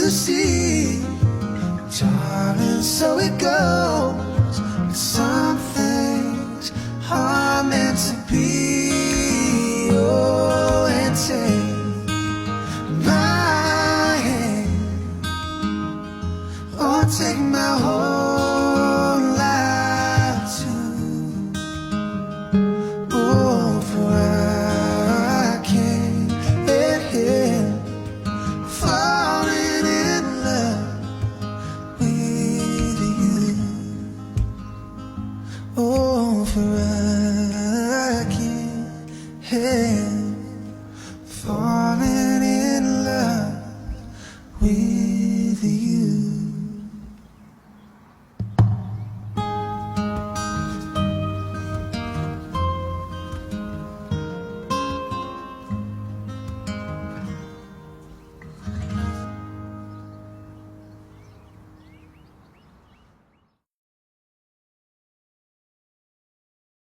the sea. Darling, so it goes, but some things are meant to be. Oh, and take my hand, or take my whole life too. Oh, for I can't help falling in love with you. Oh, for I can't help falling in love with you.